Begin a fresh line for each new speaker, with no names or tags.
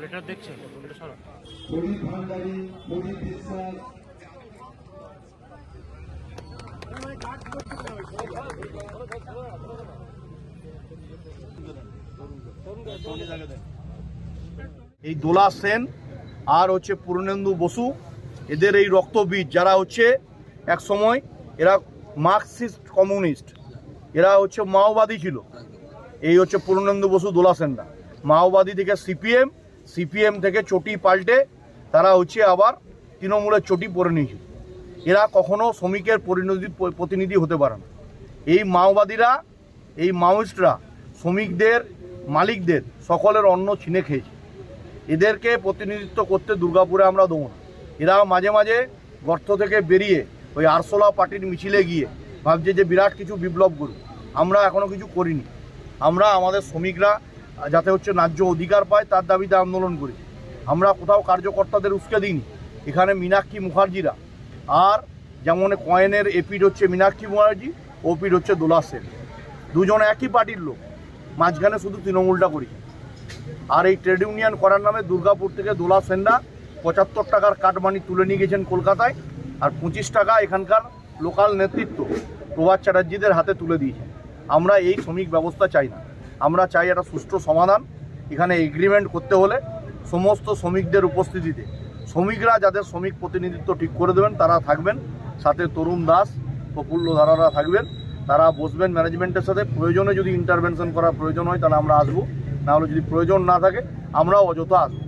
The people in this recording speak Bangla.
লেটার দেখছেন
এই দোলা সেন আর হচ্ছে পূর্ণেন্দু বসু, এদের এই রক্তবীজ, যারা হচ্ছে এক সময় এরা মার্কসিস্ট কমিউনিস্ট, এরা হচ্ছে মাওবাদী ছিল। এই হচ্ছে পূর্ণেন্দু বসু, দোলা সেনরা মাওবাদী থেকে সিপিএম থেকে চটি পাল্টে তারা হচ্ছে আবার তৃণমূলের চটি পরে নিয়েছিল। এরা কখনো শ্রমিকের প্রতিনিধি হতে পারে না। এই মাওবাদীরা, এই মাওয়িস্টরা শ্রমিকদের, মালিকদের সকলের অন্ন ছিনে খেয়েছে। এদেরকে প্রতিনিধিত্ব করতে দুর্গাপুরে আমরা দেবো না। এরা মাঝে মাঝে গর্ত থেকে বেরিয়ে ওই আরশোলা পার্টির মিছিলে গিয়ে ভাবছে যে বিরাট কিছু বিপ্লব করুক। আমরা এখনও কিছু করিনি। আমরা আমাদের শ্রমিকরা যাতে হচ্ছে ন্যায্য অধিকার পায় তার দাবিতে আন্দোলন করি। আমরা কোথাও কার্যকর্তাদের উস্কে দিইনি। এখানে মীনাক্ষী মুখার্জিরা, আর যেমন কয়েনের এপিড হচ্ছে মীনাক্ষী মুখার্জি, ওপিড হচ্ছে দোলা সেন, দুজন একই পার্টির লোক, মাঝখানে শুধু তৃণমূলটা করি। আর এই ট্রেড ইউনিয়ন করার নামে দুর্গাপুর থেকে দোলা সেনরা 75 টাকার কাটমানি তুলে নিয়ে গেছেন কলকাতায়, আর 25 টাকা এখানকার লোকাল নেতৃত্ব প্রভাত চ্যাটার্জিদের হাতে তুলে দিয়েছেন। আমরা এই শ্রমিক ব্যবস্থা চাই না। আমরা চাই একটা সুষ্ঠু সমাধান। এখানে এগ্রিমেন্ট করতে হলে সমস্ত শ্রমিকদের উপস্থিতিতে শ্রমিকরা যাদের শ্রমিক প্রতিনিধিত্ব ঠিক করে দেবেন তারা থাকবেন, সাথে তরুণ দাস, প্রফুল্ল ধারারা থাকবেন। তারা বসবেন ম্যানেজমেন্টের সাথে। প্রয়োজনে যদি ইন্টারভেনশন করার প্রয়োজন হয় তাহলে আমরা আসবো, না হলে যদি প্রয়োজন না থাকে আমরাও অযথা আসবো।